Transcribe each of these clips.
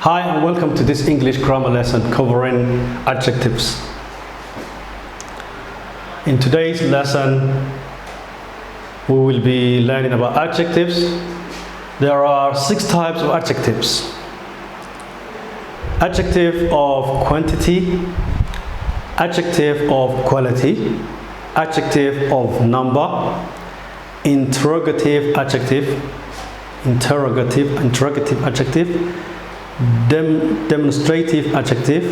Hi and welcome to this English grammar lesson covering adjectives. In today's lesson, we will be learning about adjectives. There are 6 types of adjectives. Adjective of quantity, adjective of quality, adjective of number, interrogative adjective, adjective, demonstrative adjective,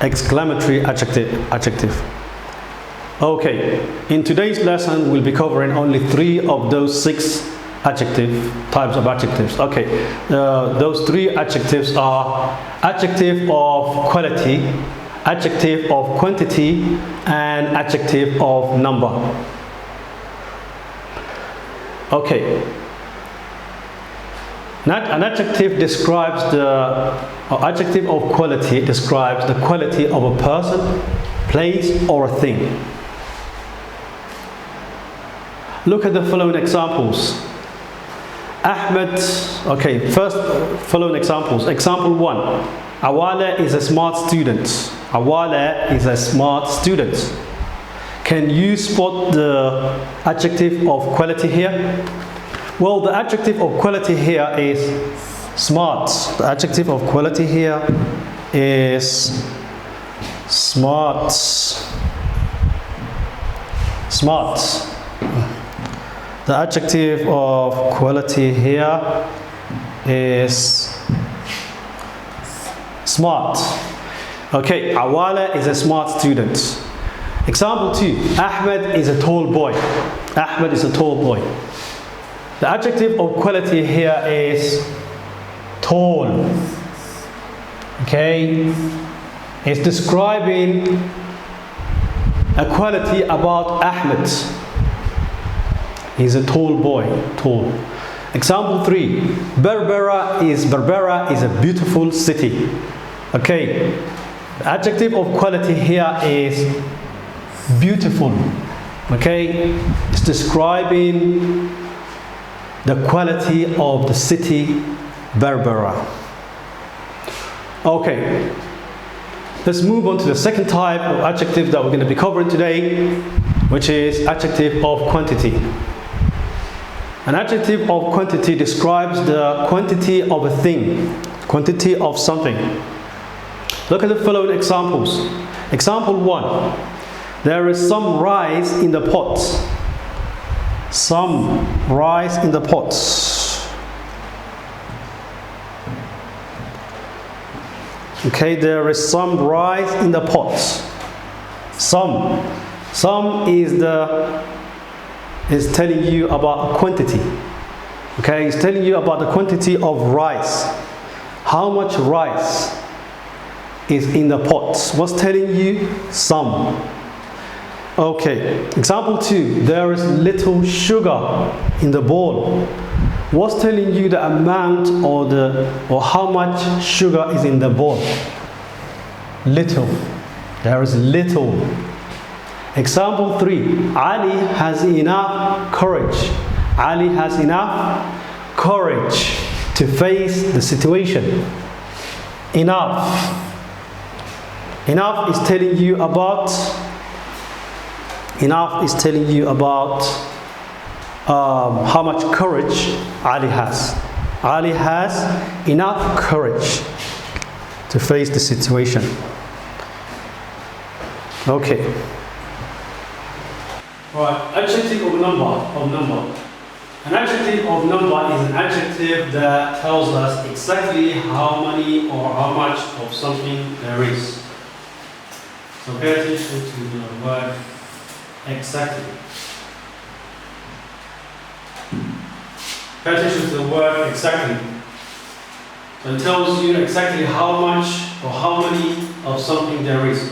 exclamatory adjective. Okay, in today's lesson we'll be covering only 3 of those 6 types of adjectives. Okay, those 3 adjectives are adjective of quality, adjective of quantity, and adjective of number. Okay. An adjective describes adjective of quality describes the quality of a person, place, or a thing. Look at the following examples. Ahmed, okay, first following examples. Example 1. Awale is a smart student. Awale is a smart student. Can you spot the adjective of quality here? Well, the adjective of quality here is smart. The adjective of quality here is smart. Smart. The adjective of quality here is smart. Okay, Awale is a smart student. Example 2. Ahmed is a tall boy. Ahmed is a tall boy. The adjective of quality here is tall. Okay, it's describing a quality about Ahmed. He's a tall boy, tall. Example 3. Berbera is a beautiful city. Okay, the adjective of quality here is beautiful. Okay, it's describing the quality of the city Berbera. Okay, let's move on to the second type of adjective that we're going to be covering today, which is adjective of quantity. An adjective of quantity describes the quantity of a thing, quantity of something. Look at the following examples. Example 1. There is some rice in the pot. Some rice in the pot. Okay, there is some rice in the pot. Some is telling you about quantity. Okay, it's telling you about the quantity of rice. How much rice is in the pot? What's telling you? Some. Okay, example 2. There is little sugar in the bowl. What's telling you the amount or how much sugar is in the bowl? Little. There is little. Example 3. Ali has enough courage. Ali has enough courage to face the situation. Enough. Enough is telling you about how much courage Ali has. Ali has enough courage to face the situation. Okay. Right. Adjective of number. An adjective of number is an adjective that tells us exactly how many or how much of something there is. So pay attention to the word exactly. Pay attention to the word exactly. So it tells you exactly how much or how many of something there is.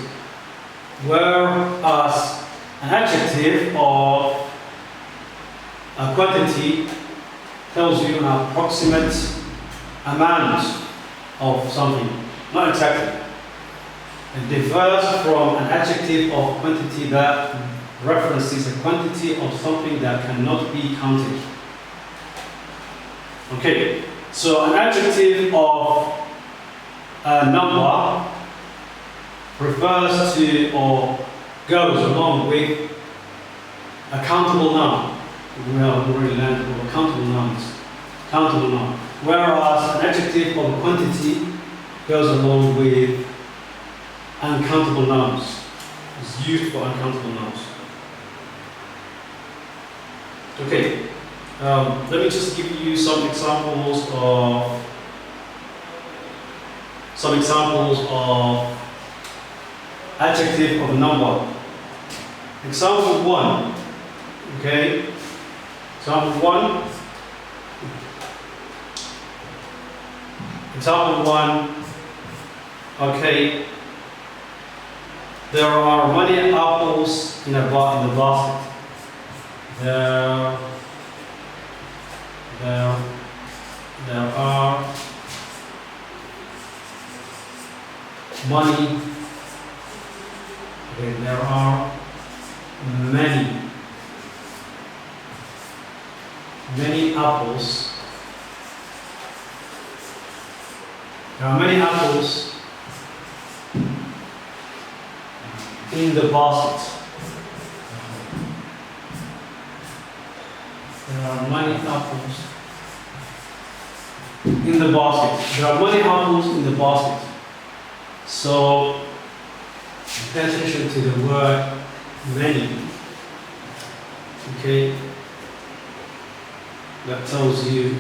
Whereas an adjective of a quantity tells you an approximate amount of something, not exactly. It differs from an adjective of quantity that references a quantity of something that cannot be counted. Okay, So an adjective of a number refers to or goes along with a countable noun. We have already learned about countable nouns. Countable noun. Whereas an adjective of quantity goes along with uncountable nouns. It's used for uncountable nouns. Okay. Let me just give you some examples of adjective of a number. Example 1. Okay. Example 1. Example 1. Okay. There are many apples in the basket. There are many. Okay, there are many apples. There are many apples in the basket. There are many apples in the basket. There are many apples in the basket. So pay attention to the word many. Okay, that tells you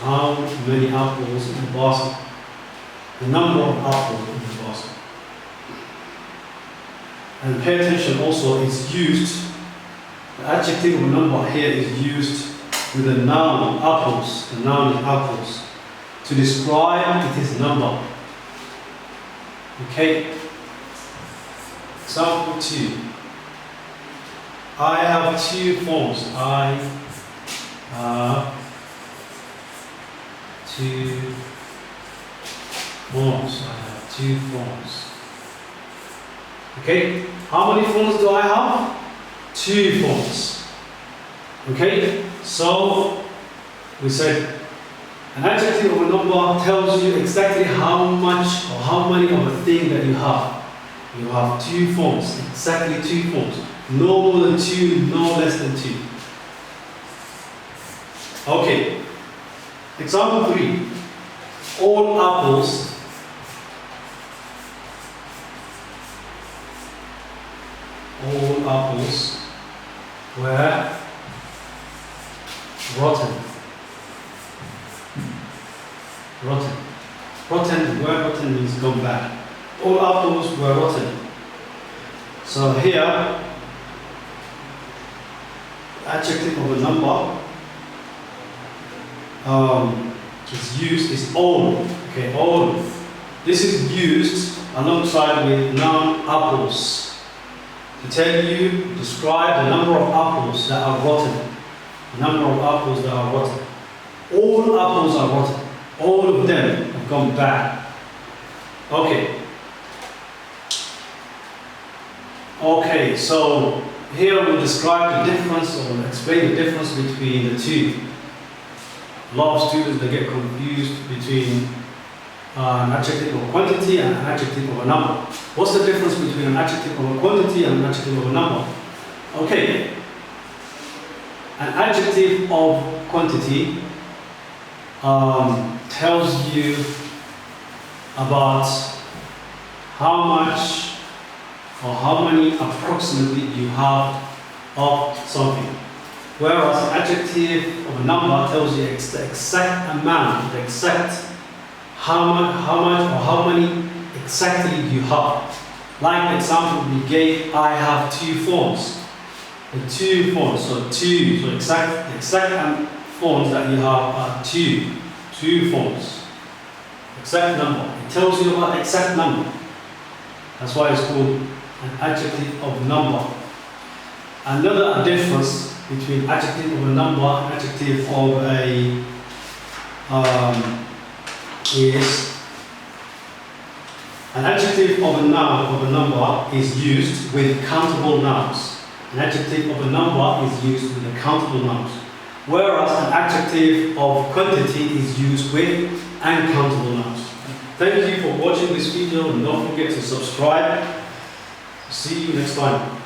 how many apples in the basket, the number of apples in the basket. And pay attention also, it's used, the adjective of a number here is used with the noun apples. The noun is apples to describe its number. Okay. Example 2. I have 2 phones. I have 2 phones. I have 2 phones. Okay. How many phones do I have? 2 phones. Okay. So we said an adjective of a number tells you exactly how much or how many of a thing that you have. You have 2 phones, exactly 2 phones. No more than 2, no less than 2. Okay. Example 3. All apples were rotten. Rotten. Rotten, where rotten means gone bad. All apples were rotten. So here, adjective of a number is used is all. Okay, all. This is used alongside with noun apples to tell you, describe the number of apples that are rotten. The number of apples that are rotten. All apples are rotten. All of them have gone bad. Okay. Okay, so here we'll describe the difference or explain the difference between the two. A lot of students, they get confused between an adjective of quantity and an adjective of a number. What's the difference between an adjective of a quantity and an adjective of a number? Okay, an adjective of quantity tells you about how much or how many approximately you have of something. Whereas an adjective of a number tells you the exact amount, the exact how much or how many exactly you have. Like the example we gave, I have 2 phones. The 2 phones, so 2, so the exact phones that you have are 2 phones. Exact number. It tells you about the exact number. That's why it's called an adjective of number. Another difference between adjective of a number and adjective of a is an adjective of a noun of a number is used with countable nouns. An adjective of a number is used with the countable nouns. whereas an adjective of quantity is used with uncountable nouns. Thank you for watching this video, and don't forget to subscribe. See you next time.